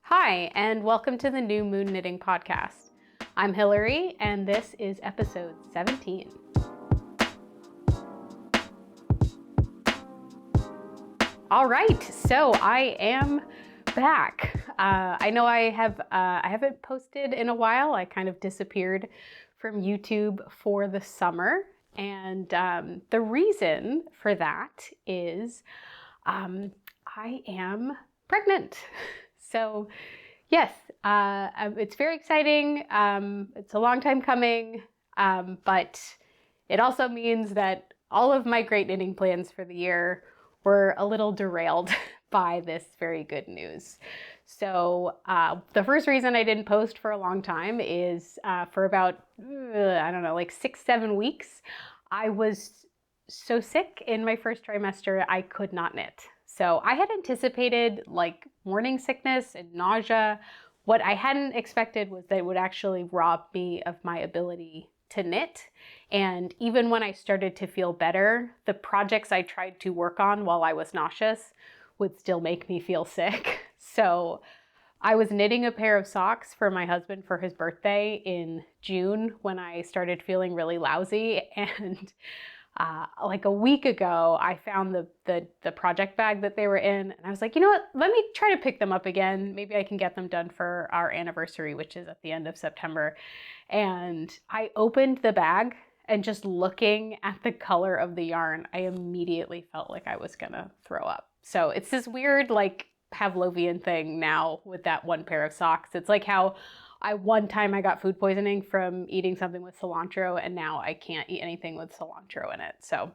Hi, and welcome to the New Moon Knitting Podcast. I'm Hillary, and this is episode 17. All right, so I am back. I know I haven't posted in a while. I kind of disappeared from YouTube for the summer, and the reason for that is I am pregnant. So yes, it's very exciting. It's a long time coming, but it also means that all of my great knitting plans for the year were a little derailed by this very good news. So the first reason I didn't post for a long time is for about, I don't know, like 6-7 weeks, I was so sick in my first trimester, I could not knit. So I had anticipated like morning sickness and nausea. What I hadn't expected was that it would actually rob me of my ability to knit. And even when I started to feel better, the projects I tried to work on while I was nauseous would still make me feel sick. So I was knitting a pair of socks for my husband for his birthday in June when I started feeling really lousy, and like a week ago, I found the project bag that they were in, and I was like, you know what? Let me try to pick them up again. Maybe I can get them done for our anniversary, which is at the end of September. And I opened the bag, and just looking at the color of the yarn, I immediately felt like I was gonna throw up. So it's this weird like Pavlovian thing now with that one pair of socks. It's like how one time I got food poisoning from eating something with cilantro, and now I can't eat anything with cilantro in it. So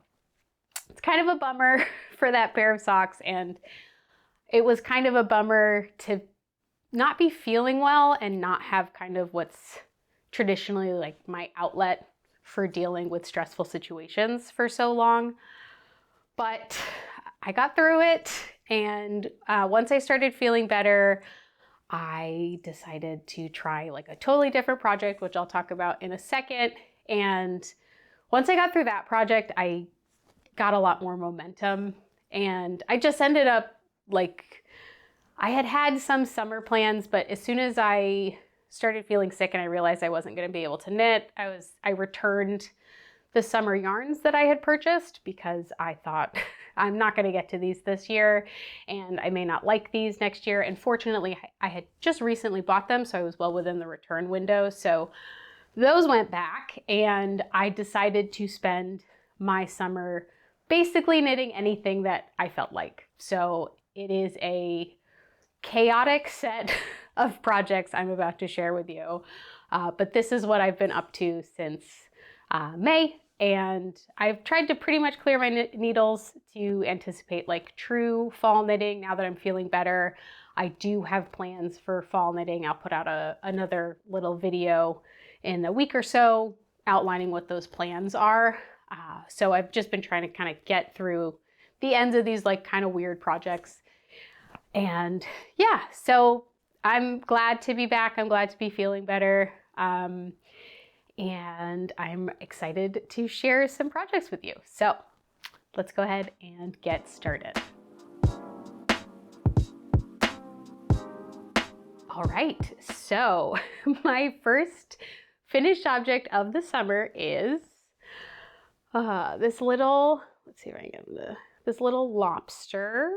it's kind of a bummer for that pair of socks, and it was kind of a bummer to not be feeling well and not have kind of what's traditionally like my outlet for dealing with stressful situations for so long. But I got through it, and once I started feeling better, I decided to try like a totally different project, which I'll talk about in a second. And once I got through that project, I got a lot more momentum, and I just ended up like, I had some summer plans, but as soon as I started feeling sick and I realized I wasn't going to be able to knit, I returned the summer yarns that I had purchased because I thought I'm not going to get to these this year, and I may not like these next year. And fortunately, I had just recently bought them, so I was well within the return window. So those went back, and I decided to spend my summer basically knitting anything that I felt like. So it is a chaotic set of projects I'm about to share with you. But this is what I've been up to since May, and I've tried to pretty much clear my needles to anticipate like true fall knitting now that I'm feeling better. I do have plans for fall knitting. I'll put out another little video in a week or so outlining what those plans are. So I've just been trying to kind of get through the ends of these like kind of weird projects. And yeah, so I'm glad to be back. I'm glad to be feeling better. And I'm excited to share some projects with you. So let's go ahead and get started. All right, so my first finished object of the summer is this little, let's see if I can get this little lobster.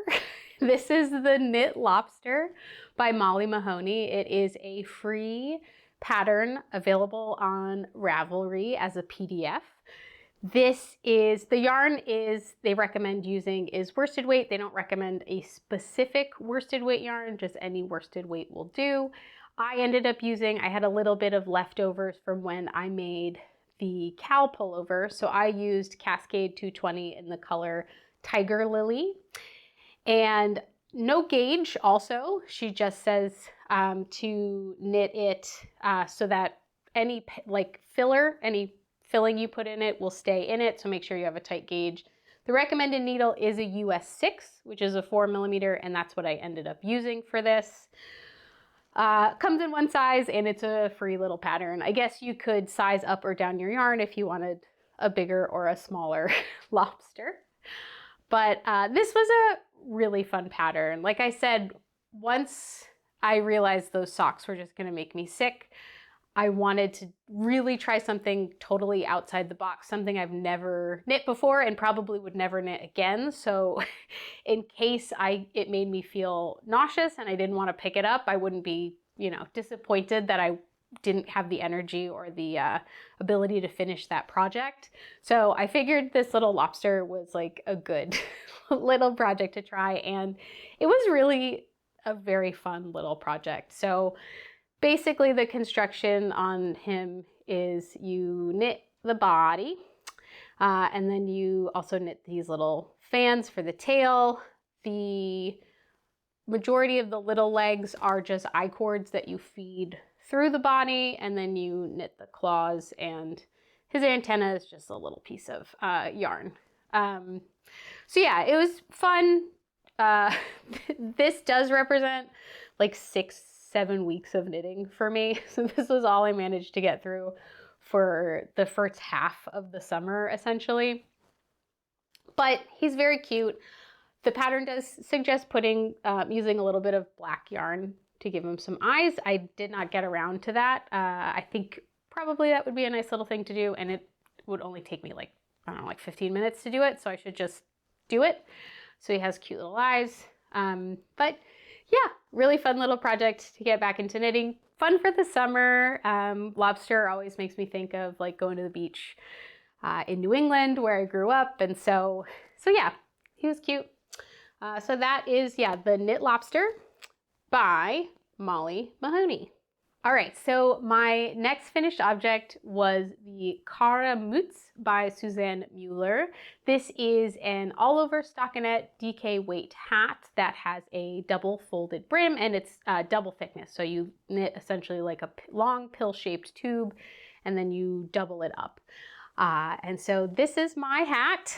This is the Knit Lobster by Molly Mahoney. It is a free pattern available on Ravelry as a PDF. The yarn they recommend using is worsted weight. They don't recommend a specific worsted weight yarn, just any worsted weight will do. I had a little bit of leftovers from when I made the cow pullover, so I used Cascade 220 in the color Tiger Lily. And no gauge also. She just says to knit it so that any filling you put in it will stay in it, so make sure you have a tight gauge. The recommended needle is a US 6, which is a 4mm, and that's what I ended up using for this. Comes in one size, and it's a free little pattern. I guess you could size up or down your yarn if you wanted a bigger or a smaller lobster. But this was a really fun pattern. Like I said, once I realized those socks were just gonna make me sick. I wanted to really try something totally outside the box, something I've never knit before and probably would never knit again. So in case it made me feel nauseous and I didn't want to pick it up, I wouldn't be, disappointed that I didn't have the energy or the ability to finish that project. So I figured this little lobster was like a good little project to try, and it was really a very fun little project. So basically the construction on him is you knit the body, and then you also knit these little fans for the tail. The majority of the little legs are just I-cords that you feed through the body, and then you knit the claws, and his antenna is just a little piece of yarn. So yeah, it was fun. This does represent like 6-7 weeks of knitting for me. So this was all I managed to get through for the first half of the summer, essentially. But he's very cute. The pattern does suggest using a little bit of black yarn to give him some eyes. I did not get around to that. I think probably that would be a nice little thing to do, and it would only take me like 15 minutes to do it, so I should just do it. So he has cute little eyes. But yeah, really fun little project to get back into knitting. Fun for the summer. Lobster always makes me think of like going to the beach in New England where I grew up. And so yeah, he was cute. So that is, the Knit Lobster by Molly Mahoney. All right, so my next finished object was the Cara Mütze by Suzanne Mueller. This is an all-over stockinette DK weight hat that has a double folded brim, and it's double thickness. So you knit essentially like a long pill-shaped tube, and then you double it up. And so this is my hat.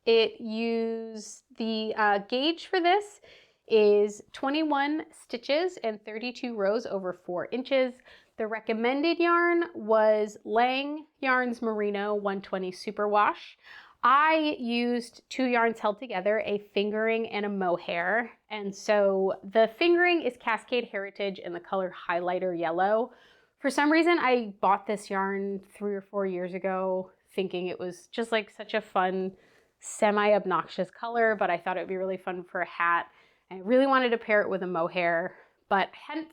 It used the gauge for this is 21 stitches and 32 rows over 4 inches. The recommended yarn was Lang Yarns Merino 120 Superwash. I used 2 yarns held together, a fingering and a mohair. And so the fingering is Cascade Heritage in the color highlighter yellow. For some reason, I bought this yarn 3 or 4 years ago, thinking it was just like such a fun, semi-obnoxious color, but I thought it would be really fun for a hat. I really wanted to pair it with a mohair, but hadn't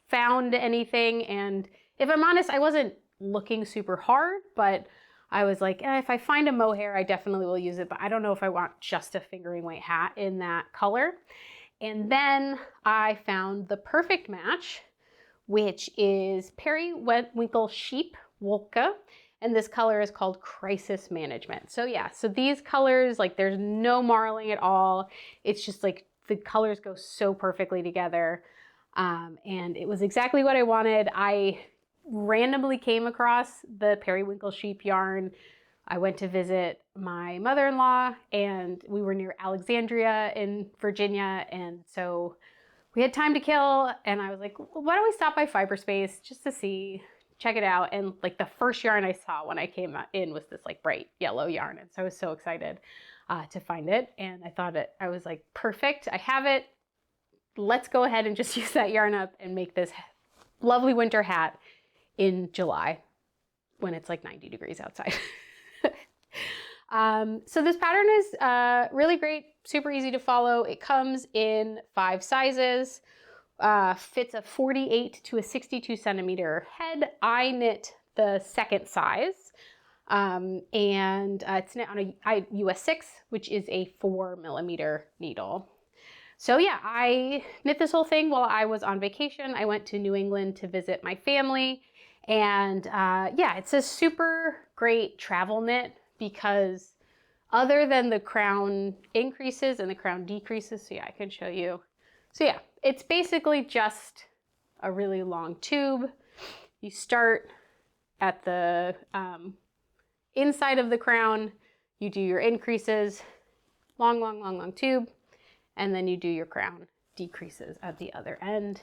found anything. And if I'm honest, I wasn't looking super hard, but I was like, if I find a mohair, I definitely will use it, but I don't know if I want just a fingering weight hat in that color. And then I found the perfect match, which is Periwinkle Sheep Wolka. And this color is called Crisis Management. So yeah, so these colors, like there's no marling at all. It's just like the colors go so perfectly together. And it was exactly what I wanted. I randomly came across the Periwinkle Sheep yarn. I went to visit my mother-in-law, and we were near Alexandria in Virginia. And so we had time to kill, and I was like, why don't we stop by Fiberspace just to check it out. And like the first yarn I saw when I came in was this like bright yellow yarn. And so I was so excited to find it. And I was like, perfect, I have it. Let's go ahead and just use that yarn up and make this lovely winter hat in July when it's like 90 degrees outside. So this pattern is really great, super easy to follow. It comes in 5 sizes. Fits a 48 to a 62 centimeter head. I knit the second size, and it's knit on a US 6, which is a 4 millimeter needle. So yeah, I knit this whole thing while I was on vacation. I went to New England to visit my family, and yeah, it's a super great travel knit because other than the crown increases and the crown decreases, so yeah, I can show you. So yeah, it's basically just a really long tube. You start at the inside of the crown, you do your increases, long tube, and then you do your crown decreases at the other end.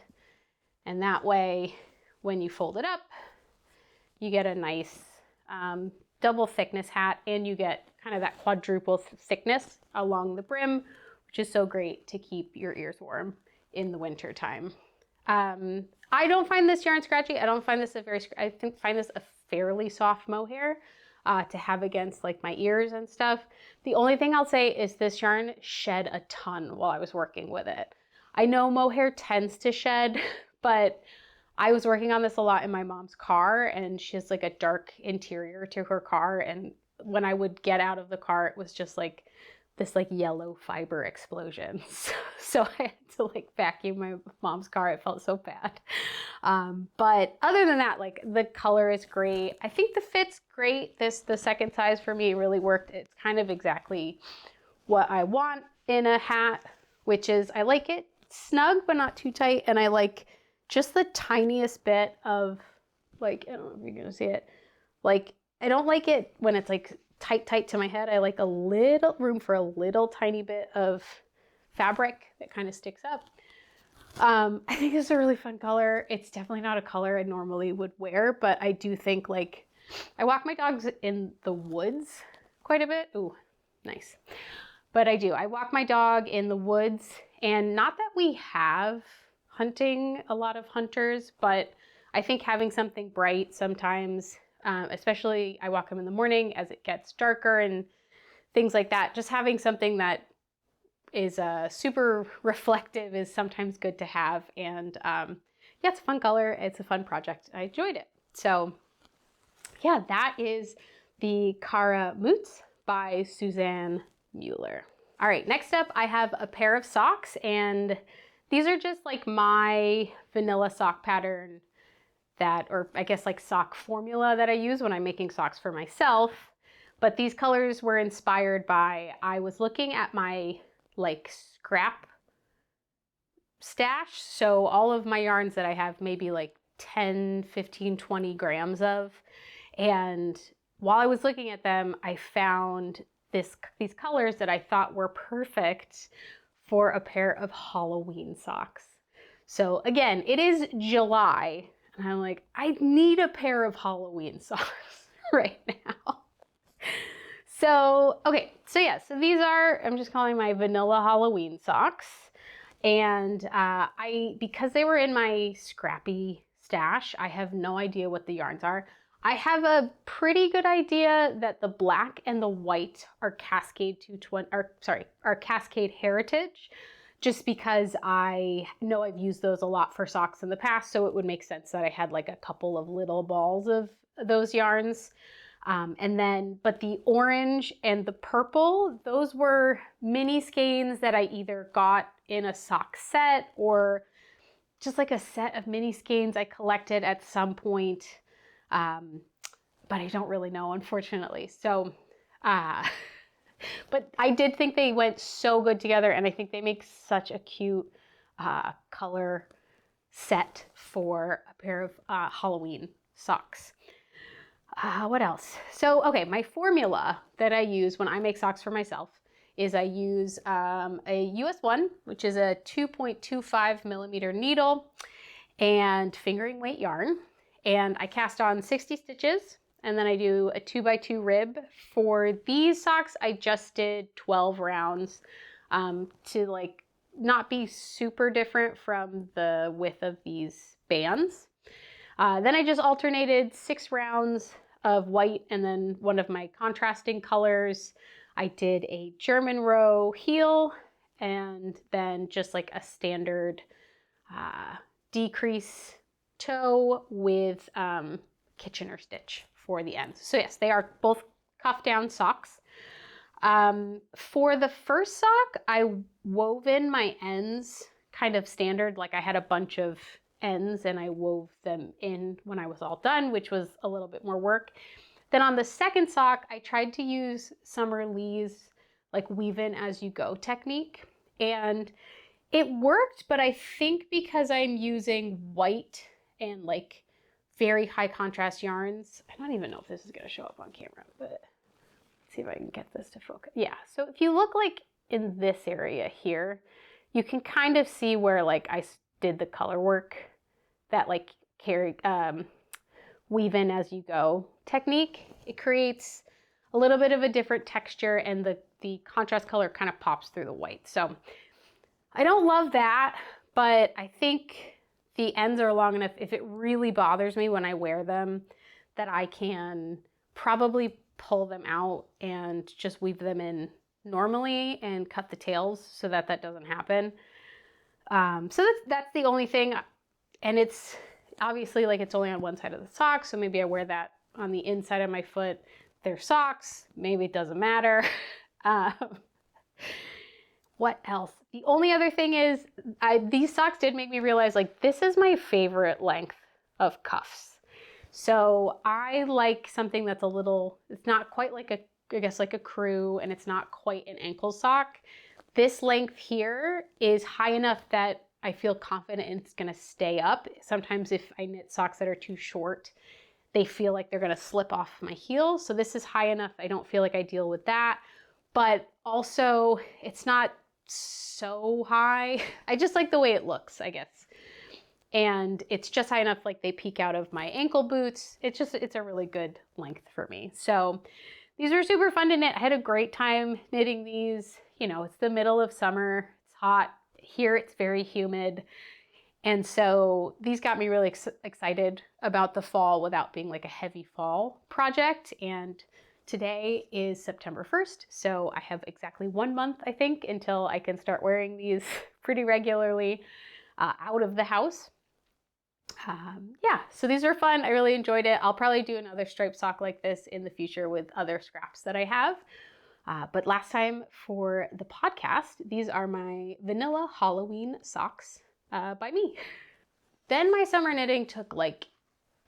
And that way, when you fold it up, you get a nice double thickness hat, and you get kind of that quadruple thickness along the brim, which is so great to keep your ears warm in the winter time. I don't find this yarn scratchy. I don't find this find this a fairly soft mohair to have against like my ears and stuff. The only thing I'll say is this yarn shed a ton while I was working with it. I know mohair tends to shed, but I was working on this a lot in my mom's car, and she has like a dark interior to her car, and when I would get out of the car, it was just like this like yellow fiber explosion. So I had to like vacuum my mom's car. It felt so bad. But other than that, like the color is great. I think the fit's great. The second size for me really worked. It's kind of exactly what I want in a hat, which is I like it snug but not too tight, and I like just the tiniest bit of like, I don't know if you're gonna see it, like I don't like it when it's like tight to my head. I like a little room for a little tiny bit of fabric that kind of sticks up. I think it's a really fun color. It's definitely not a color I normally would wear, but I do think like I walk my dogs in the woods quite a bit. Ooh, nice. But I walk my dog in the woods, and not that we have a lot of hunters, but I think having something bright sometimes, especially I walk him in the morning as it gets darker and things like that, just having something that is super reflective is sometimes good to have. And yeah, it's a fun color. It's a fun project. I enjoyed it. So yeah, that is the Cara Mütze by Suzanne Mueller. All right, next up I have a pair of socks, and these are just like my vanilla sock pattern or I guess like sock formula that I use when I'm making socks for myself. But these colors were inspired by, I was looking at my like scrap stash. So all of my yarns that I have maybe like 10, 15, 20 grams of. And while I was looking at them, I found these colors that I thought were perfect for a pair of Halloween socks. So again, it is July, and I'm like, I need a pair of Halloween socks right now. So, okay, so yeah, so these are, I'm just calling my vanilla Halloween socks. And because they were in my scrappy stash, I have no idea what the yarns are. I have a pretty good idea that the black and the white are Cascade Heritage, just because I know I've used those a lot for socks in the past, so it would make sense that I had like a couple of little balls of those yarns. But the orange and the purple, those were mini skeins that I either got in a sock set or just like a set of mini skeins I collected at some point. But I don't really know, unfortunately. So, but I did think they went so good together, and I think they make such a cute color set for a pair of Halloween socks. What else? So, okay, my formula that I use when I make socks for myself is I use a US 1, which is a 2.25 millimeter needle and fingering weight yarn. And I cast on 60 stitches, and then I do a 2x2 rib. For these socks, I just did 12 rounds to like not be super different from the width of these bands. Then I just alternated 6 rounds of white and then one of my contrasting colors. I did a German row heel and then just like a standard decrease toe with Kitchener stitch for the ends. So yes, they are both cuff down socks. For the first sock, I wove in my ends kind of standard, like I had a bunch of ends and I wove them in when I was all done, which was a little bit more work. Then on the second sock, I tried to use Summer Lee's like weave in as you go technique, and it worked, but I think because I'm using white and like very high contrast yarns, I don't even know if this is going to show up on camera, but let's see if I can get this to focus. Yeah, so if you look like in this area here, you can kind of see where like I did the color work, that like weave in as you go technique. It creates a little bit of a different texture, and the contrast color kind of pops through the white. So I don't love that, but I think the ends are long enough, if it really bothers me when I wear them, that I can probably pull them out and just weave them in normally and cut the tails so that that doesn't happen. So that's the only thing. And it's obviously like it's only on one side of the sock, so maybe I wear that on the inside of my foot. They're socks, maybe it doesn't matter. What else? The only other thing is these socks did make me realize like this is my favorite length of cuffs. So I like something that's a little, it's not quite like I guess like a crew, and it's not quite an ankle sock. This length here is high enough that I feel confident it's gonna stay up. Sometimes if I knit socks that are too short, they feel like they're gonna slip off my heel. So this is high enough, I don't feel like I deal with that. But also it's not so high. I just like the way it looks, I guess. And it's just high enough, like they peek out of my ankle boots. It's a really good length for me. So these are super fun to knit. I had a great time knitting these. You know, it's the middle of summer, it's hot. Here it's very humid. And so these got me really excited about the fall without being like a heavy fall project. And today is September 1st, so I have exactly 1 month, I think, until I can start wearing these pretty regularly out of the house. Yeah, so these are fun. I really enjoyed it. I'll probably do another striped sock like this in the future with other scraps that I have. But last time for the podcast, these are my vanilla Halloween socks by me. Then my summer knitting took like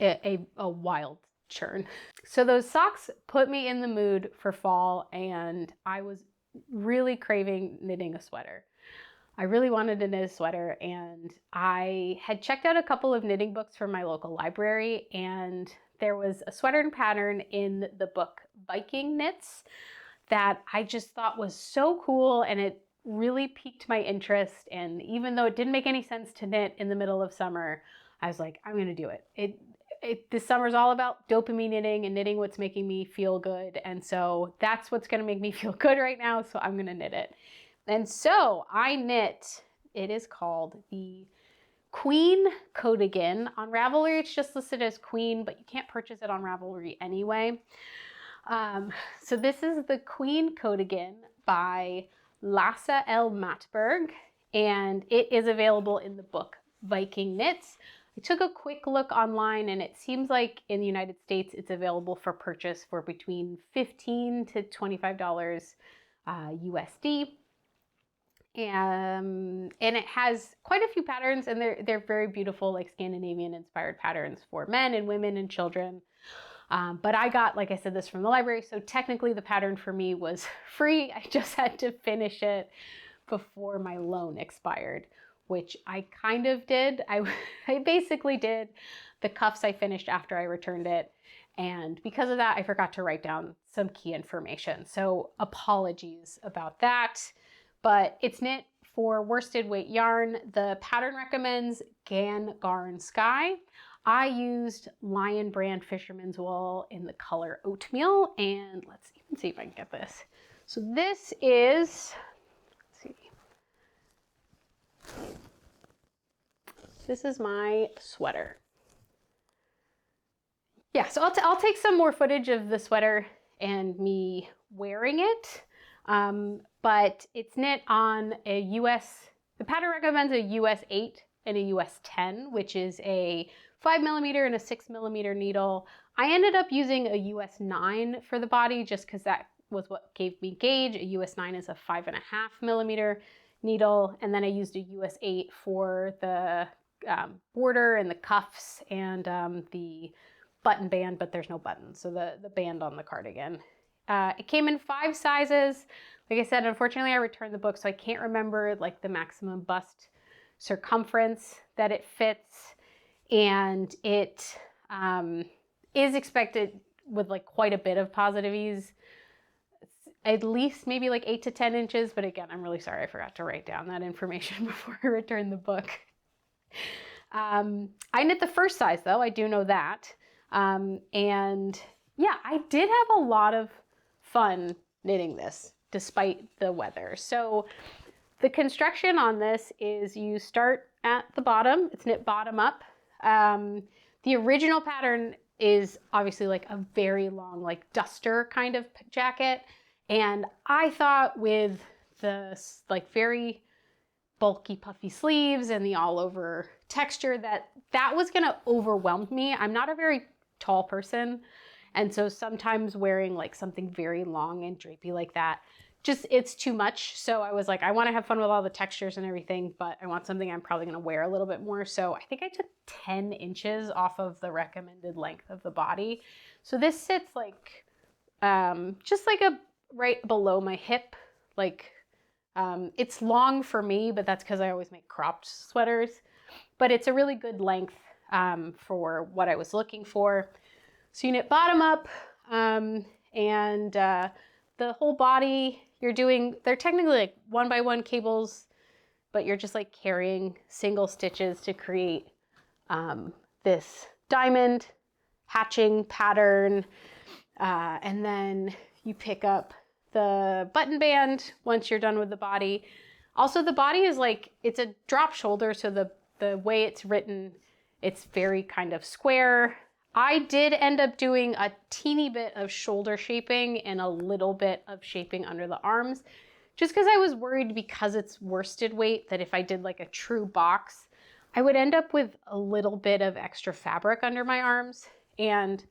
a wild churn. So those socks put me in the mood for fall, and I was really craving knitting a sweater. I really wanted to knit a sweater, and I had checked out a couple of knitting books from my local library, and there was a sweater pattern in the book Viking Knits that I just thought was so cool, and it really piqued my interest. And even though it didn't make any sense to knit in the middle of summer, I was like, I'm gonna do it. This summer's all about dopamine knitting and knitting what's making me feel good. And so that's what's gonna make me feel good right now, so I'm gonna knit it. And so I knit, it is called the Queen Coatigan. On Ravelry, it's just listed as Queen, but you can't purchase it on Ravelry anyway. So this is the Queen Coatigan by Lasse L. Matberg, and it is available in the book Viking Knits. I took a quick look online, and it seems like in the United States it's available for purchase for between $15 to $25 USD. And it has quite a few patterns, and they're very beautiful, like Scandinavian inspired patterns for men and women and children. But I got, like I said, this from the library, so technically the pattern for me was free. I just had to finish it before my loan expired, which I kind of did. I basically did. The cuffs I finished after I returned it, and because of that, I forgot to write down some key information. So apologies about that. But it's knit for worsted weight yarn. The pattern recommends Gan Garn Sky. I used Lion brand Fisherman's Wool in the color Oatmeal, and let's even see if I can get this. So this is, let's see. This is my sweater. Yeah, so I'll take some more footage of the sweater and me wearing it. But it's knit on a the pattern recommends a US 8 and a US 10, which is a 5mm and a 6mm needle. I ended up using a US 9 for the body just because that was what gave me gauge. A US 9 is a 5.5mm needle, and then I used a US 8 for the border and the cuffs and the button band, but there's no buttons, so the band on the cardigan. It came in 5 sizes. Like I said, unfortunately, I returned the book, so I can't remember like the maximum bust circumference that it fits. And it is expected with like quite a bit of positive ease, at least maybe like 8 to 10 inches. But again, I'm really sorry I forgot to write down that information before I returned the book. I knit the first size though, I do know that. And yeah, I did have a lot of fun knitting this despite the weather. So the construction on this is you start at the bottom. It's knit bottom up. The original pattern is obviously like a very long, like duster kind of jacket. And I thought with the like very bulky puffy sleeves and the all over texture that was gonna overwhelm me. I'm not a very tall person. And so sometimes wearing like something very long and drapey like that, just it's too much. So I was like, I want to have fun with all the textures and everything, but I want something I'm probably going to wear a little bit more. So I think I took 10 inches off of the recommended length of the body. So this sits like just like a right below my hip. Like it's long for me, but that's because I always make cropped sweaters. But it's a really good length for what I was looking for. So you knit bottom up and the whole body you're doing, they're technically like 1x1 cables, but you're just like carrying single stitches to create this diamond hatching pattern. And then you pick up the button band once you're done with the body. Also, the body is like, it's a drop shoulder, so the way it's written, it's very kind of square. I did end up doing a teeny bit of shoulder shaping and a little bit of shaping under the arms, just because I was worried because it's worsted weight that if I did like a true box, I would end up with a little bit of extra fabric under my arms. And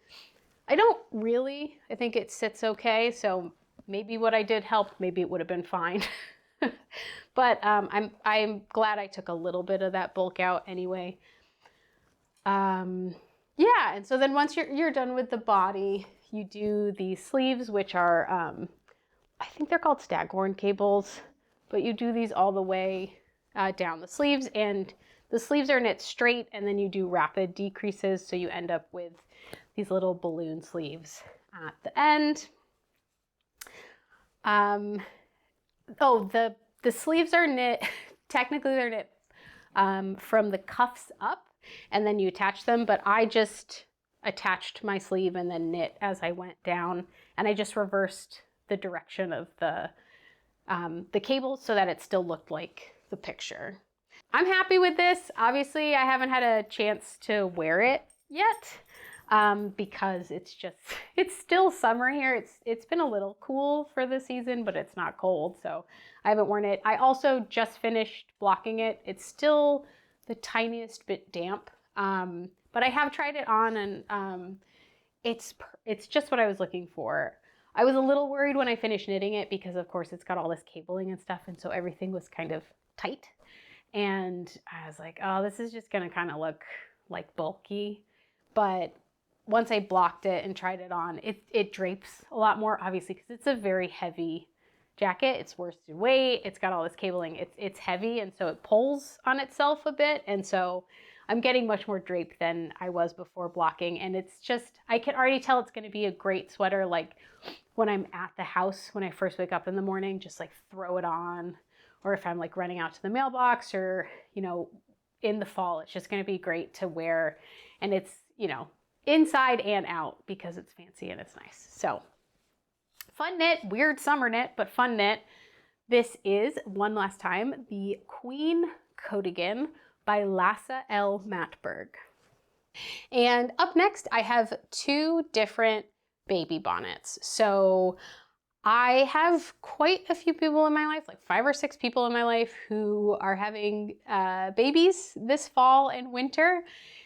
I don't really, I think it sits okay. So maybe what I did helped, maybe it would have been fine. But I'm glad I took a little bit of that bulk out anyway. Yeah, and so then once you're done with the body, you do the sleeves, which are, I think they're called staghorn cables, but you do these all the way down the sleeves, and the sleeves are knit straight, and then you do rapid decreases, so you end up with these little balloon sleeves at the end. Oh, the sleeves are knit, technically they're knit from the cuffs up, and then you attach them, but I just attached my sleeve and then knit as I went down, and I just reversed the direction of the cables so that it still looked like the picture. I'm happy with this. Obviously, I haven't had a chance to wear it yet because it's still summer here. It's been a little cool for the season, but it's not cold, so I haven't worn it. I also just finished blocking it. It's still the tiniest bit damp, but I have tried it on, and it's just what I was looking for. I was a little worried when I finished knitting it because of course it's got all this cabling and stuff, and so everything was kind of tight, and I was like, oh, this is just gonna kind of look like bulky. But once I blocked it and tried it on, it drapes a lot more, obviously, because it's a very heavy jacket. It's worsted weight. It's got all this cabling. It's heavy, and so it pulls on itself a bit. And so I'm getting much more drape than I was before blocking. And it's just, I can already tell it's going to be a great sweater. Like when I'm at the house, when I first wake up in the morning, just like throw it on. Or if I'm like running out to the mailbox, or, you know, in the fall, it's just going to be great to wear. And it's, you know, inside and out because it's fancy and it's nice. So fun knit, weird summer knit, but fun knit. This is, one last time, the Queen Coatigan by Lasse L. Matberg. And up next, I have two different baby bonnets. So I have quite a few people in my life, like 5 or 6 people in my life who are having babies this fall and winter.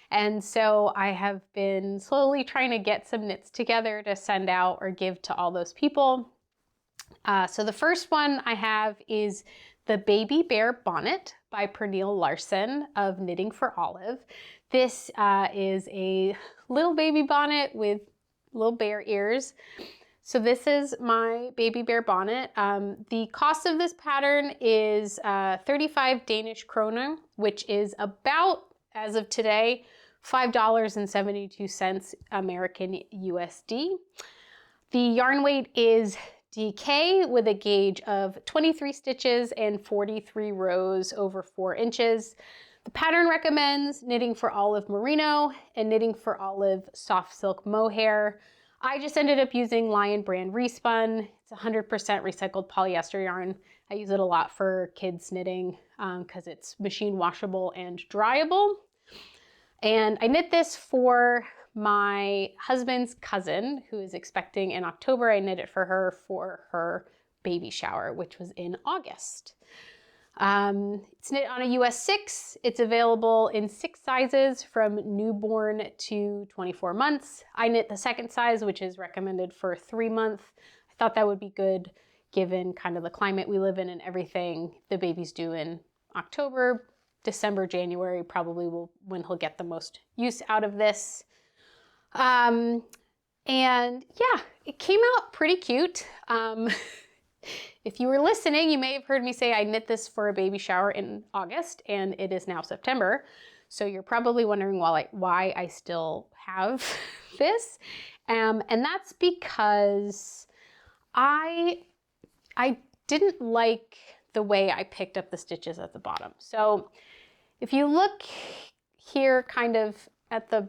And so I have been slowly trying to get some knits together to send out or give to all those people. So the first one I have is the Baby Bear Bonnet by Pernille Larsen of Knitting for Olive. This is a little baby bonnet with little bear ears. So this is my baby bear bonnet. The cost of this pattern is 35 Danish kroner, which is about, as of today, $5.72 American USD. The yarn weight is DK with a gauge of 23 stitches and 43 rows over 4 inches. The pattern recommends Knitting for Olive Merino and Knitting for Olive Soft Silk Mohair. I just ended up using Lion brand Respun. It's 100% recycled polyester yarn. I use it a lot for kids knitting because it's machine washable and dryable. And I knit this for my husband's cousin who is expecting in October. I knit it for her baby shower, which was in August. It's knit on a US 6. It's available in 6 sizes from newborn to 24 months. I knit the second size, which is recommended for 3 months. I thought that would be good given kind of the climate we live in and everything. The baby's due in October, December, January probably when he'll get the most use out of this. And yeah, it came out pretty cute. If you were listening, you may have heard me say I knit this for a baby shower in August, and it is now September. So you're probably wondering why I still have this. And that's because I didn't like the way I picked up the stitches at the bottom. So if you look here kind of at the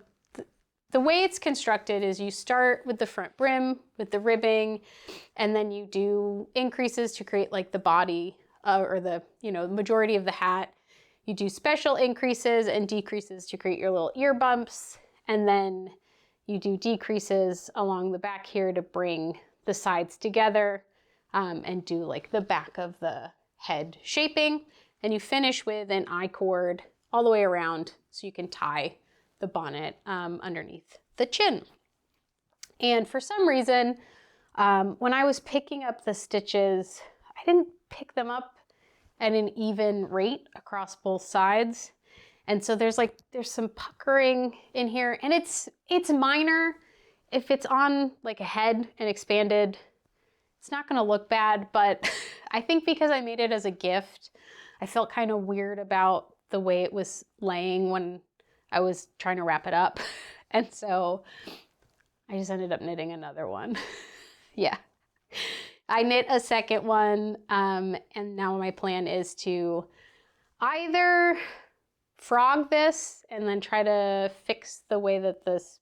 way it's constructed is you start with the front brim with the ribbing, and then you do increases to create like the body or the majority of the hat. You do special increases and decreases to create your little ear bumps, and then you do decreases along the back here to bring the sides together and do like the back of the head shaping, and you finish with an I-cord all the way around so you can tie the bonnet underneath the chin. And for some reason, when I was picking up the stitches, I didn't pick them up at an even rate across both sides. And so there's some puckering in here, and it's minor. If it's on like a head and expanded, it's not gonna look bad, but I think because I made it as a gift, I felt kind of weird about the way it was laying when I was trying to wrap it up. And so I just ended up knitting another one. Yeah. I knit a second one, and now my plan is to either frog this and then try to fix the way that this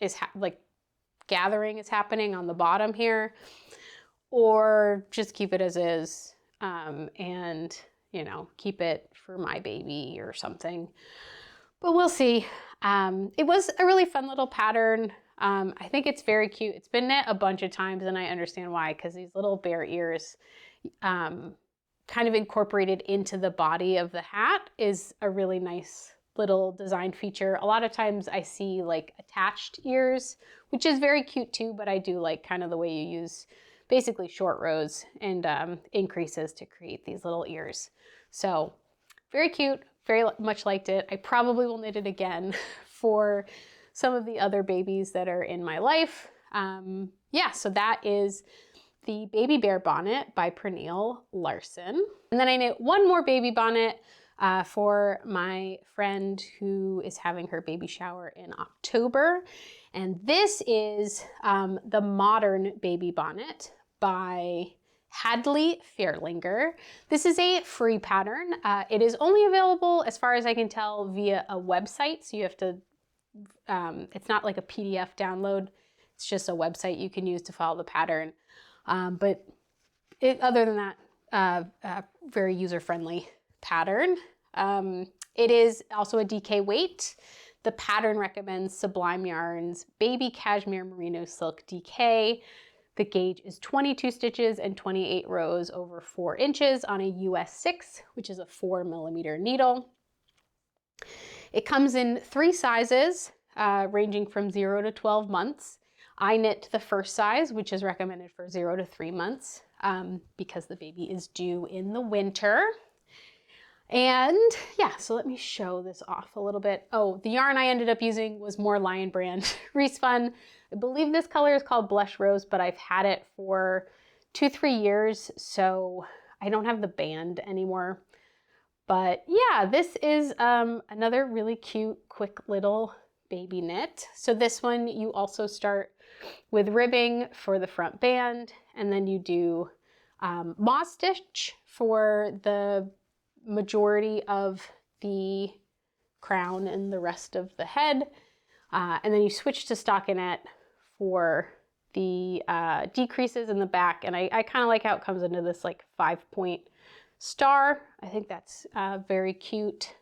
is gathering is happening on the bottom here, or just keep it as is and keep it for my baby or something. But we'll see. It was a really fun little pattern. I think it's very cute. It's been knit a bunch of times, and I understand why, because these little bear ears kind of incorporated into the body of the hat is a really nice little design feature. A lot of times I see like attached ears, which is very cute too, but I do like kind of the way you use basically short rows and increases to create these little ears. So very cute. Very much liked it. I probably will knit it again for some of the other babies that are in my life. Yeah, so that is the Baby Bear Bonnet by Pernille Larsen. And then I knit one more baby bonnet for my friend who is having her baby shower in October. And this is the Modern Baby Bonnet by Hadley Fairlinger. This is a free pattern. It is only available, as far as I can tell, via a website. So you have to, it's not like a PDF download. It's just a website you can use to follow the pattern. But other than that, very user-friendly pattern. It is also a DK weight. The pattern recommends Sublime Yarns Baby Cashmere Merino Silk DK. The gauge is 22 stitches and 28 rows over 4 inches on a US 6, which is a 4mm needle. It comes in 3 sizes, ranging from 0 to 12 months. I knit the first size, which is recommended for 0 to 3 months, because the baby is due in the winter. And yeah, so let me show this off a little bit. Oh, the yarn I ended up using was more Lion Brand Respun. I believe this color is called Blush Rose, but I've had it for 2-3 years, so I don't have the band anymore. But yeah, this is another really cute, quick little baby knit. So this one, you also start with ribbing for the front band, and then you do moss stitch for the majority of the crown and the rest of the head. And then you switch to stockinette for the decreases in the back, and I kind of like how it comes into this like 5-point star. I think that's very cute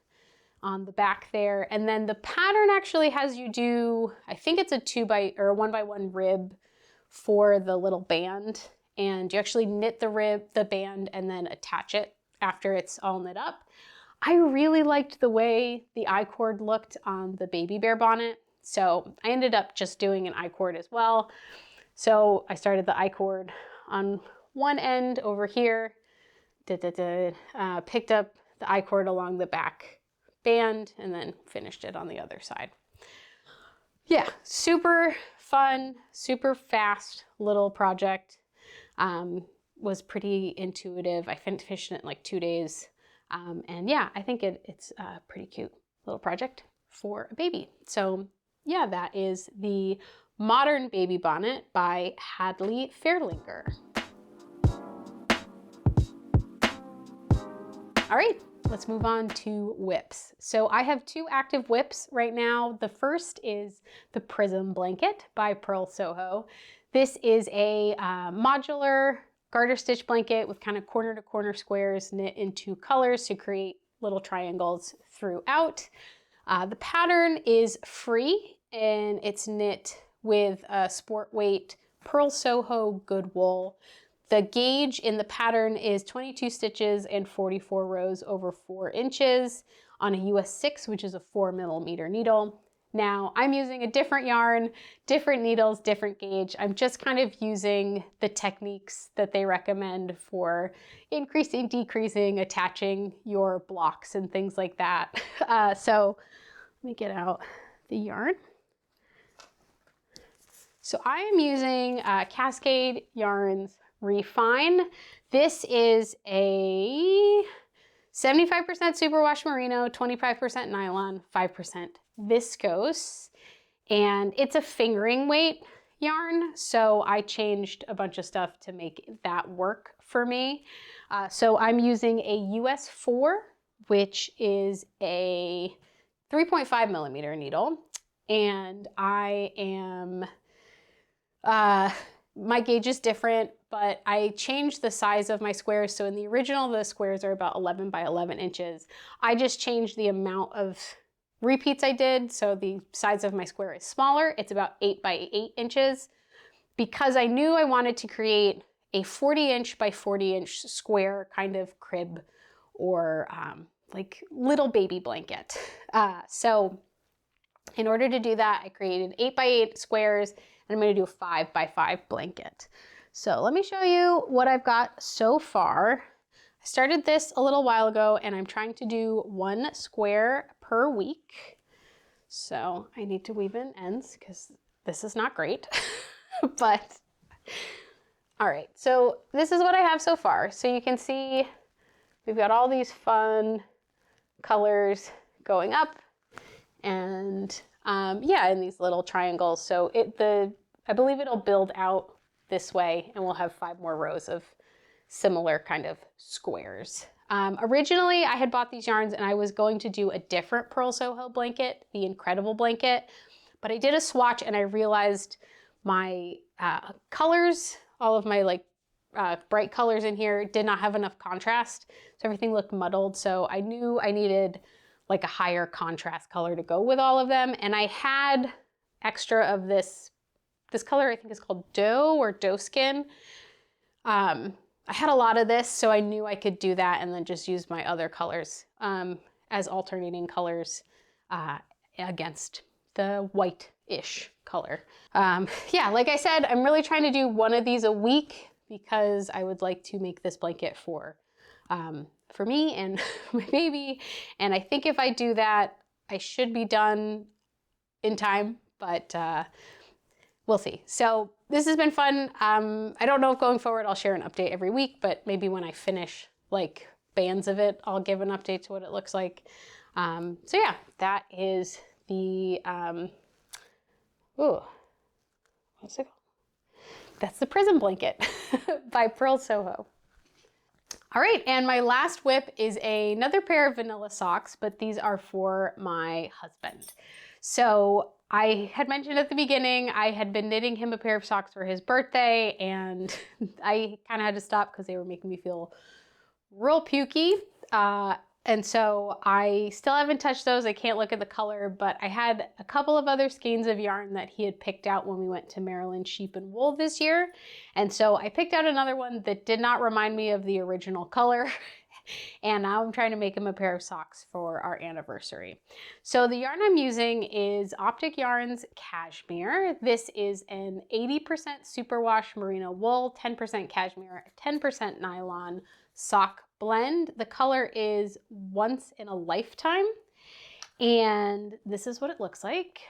on the back there. And then the pattern actually has you do, I think it's a 1x1 rib for the little band, and you actually knit the band and then attach it after it's all knit up. I really liked the way the I-cord looked on the baby bear bonnet, so I ended up just doing an I-cord as well. So I started the I-cord on one end over here, picked up the I-cord along the back band, and then finished it on the other side. Yeah, super fun, super fast little project. Was pretty intuitive. I finished it in like 2 days. And yeah, I think it's a pretty cute little project for a baby. So yeah, that is the Modern Baby Bonnet by Hadley Fairlinger. All right, let's move on to whips. So I have 2 active whips right now. The first is the Prism Blanket by Pearl Soho. This is a modular garter stitch blanket with kind of corner to corner squares knit in 2 colors to create little triangles throughout. The pattern is free and it's knit with a sport weight Pearl Soho good wool. The gauge in the pattern is 22 stitches and 44 rows over 4 inches on a US 6, which is a 4mm needle. Now I'm using a different yarn, different needles, different gauge. I'm just kind of using the techniques that they recommend for increasing, decreasing, attaching your blocks and things like that. So let me get out the yarn. So I am using Cascade Yarns Refine. This is a 75% superwash merino, 25% nylon, 5% viscose, and it's a fingering weight yarn, so I changed a bunch of stuff to make that work for me. So I'm using a US 4, which is a 3.5mm needle, and I am my gauge is different, but I changed the size of my squares. So in the original, the squares are about 11 by 11 inches. I just changed the amount of repeats I did. So the size of my square is smaller. It's about 8 by 8 inches because I knew I wanted to create a 40-inch by 40-inch square kind of crib or like little baby blanket. So in order to do that, I created 8 by 8 squares, and I'm going to do a 5 by 5 blanket. So let me show you what I've got so far. I started this a little while ago, and I'm trying to do 1 square per week. So I need to weave in ends because this is not great, but all right. So this is what I have so far. So you can see we've got all these fun colors going up, and yeah, in these little triangles. So I believe it'll build out this way, and we'll have 5 more rows of similar kind of squares. Originally, I had bought these yarns and I was going to do a different Pearl Soho blanket, the Incredible Blanket, but I did a swatch and I realized my colors, all of my like bright colors in here did not have enough contrast. So everything looked muddled. So I knew I needed like a higher contrast color to go with all of them. And I had extra of this color, I think is called Doe or Doe Skin. I had a lot of this, so I knew I could do that and then just use my other colors as alternating colors against the white-ish color. Yeah, like I said, I'm really trying to do 1 of these a week because I would like to make this blanket for me and my baby. And I think if I do that, I should be done in time, but we'll see. So this has been fun. I don't know if going forward I'll share an update every week, but maybe when I finish like bands of it, I'll give an update to what it looks like. So yeah, that is the, what's it called? That's the Prism Blanket by Pearl Soho. All right, and my last whip is another pair of vanilla socks, but these are for my husband. So I had mentioned at the beginning, I had been knitting him a pair of socks for his birthday, and I kind of had to stop because they were making me feel real pukey. And so I still haven't touched those. I can't look at the color, but I had a couple of other skeins of yarn that he had picked out when we went to Maryland Sheep and Wool this year. And so I picked out another one that did not remind me of the original color. And now I'm trying to make him a pair of socks for our anniversary. So the yarn I'm using is Optic Yarns Cashmere. This is an 80% superwash merino wool, 10% cashmere, 10% nylon sock blend. The color is Once in a Lifetime. And this is what it looks like.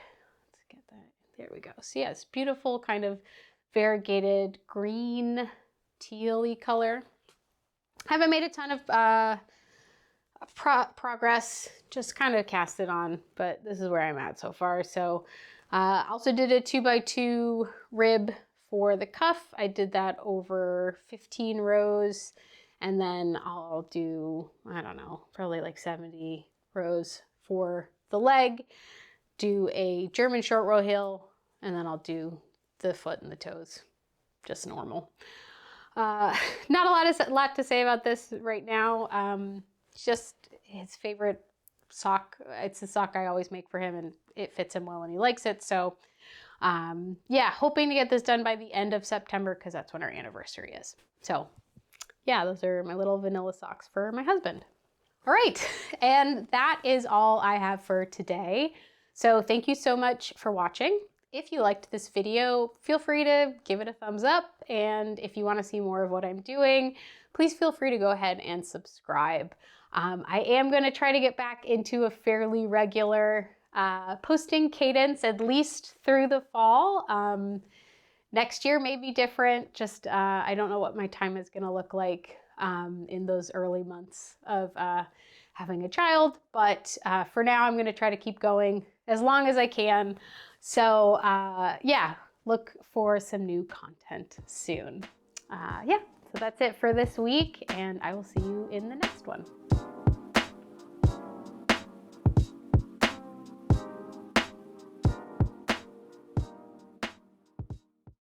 Let's get that. There we go. So yeah, it's beautiful kind of variegated green teal-y color. I haven't made a ton of progress, just kind of cast it on, but this is where I'm at so far. So also did a 2x2 rib for the cuff. I did that over 15 rows, and then I'll do, I don't know, probably like 70 rows for the leg, do a German short row heel, and then I'll do the foot and the toes, just normal. Not a lot to say about this right now. Just his favorite sock. It's the sock I always make for him, and it fits him well and he likes it. So yeah, hoping to get this done by the end of September because that's when our anniversary is. So yeah, those are my little vanilla socks for my husband. All right, and that is all I have for today. So thank you so much for watching. If you liked this video, feel free to give it a thumbs up. And if you want to see more of what I'm doing, please feel free to go ahead and subscribe. I am going to try to get back into a fairly regular posting cadence, at least through the fall. Next year may be different. Just I don't know what my time is going to look like in those early months of having a child. But for now, I'm going to try to keep going as long as I can. So yeah, look for some new content soon. Yeah, so that's it for this week, and I will see you in the next one.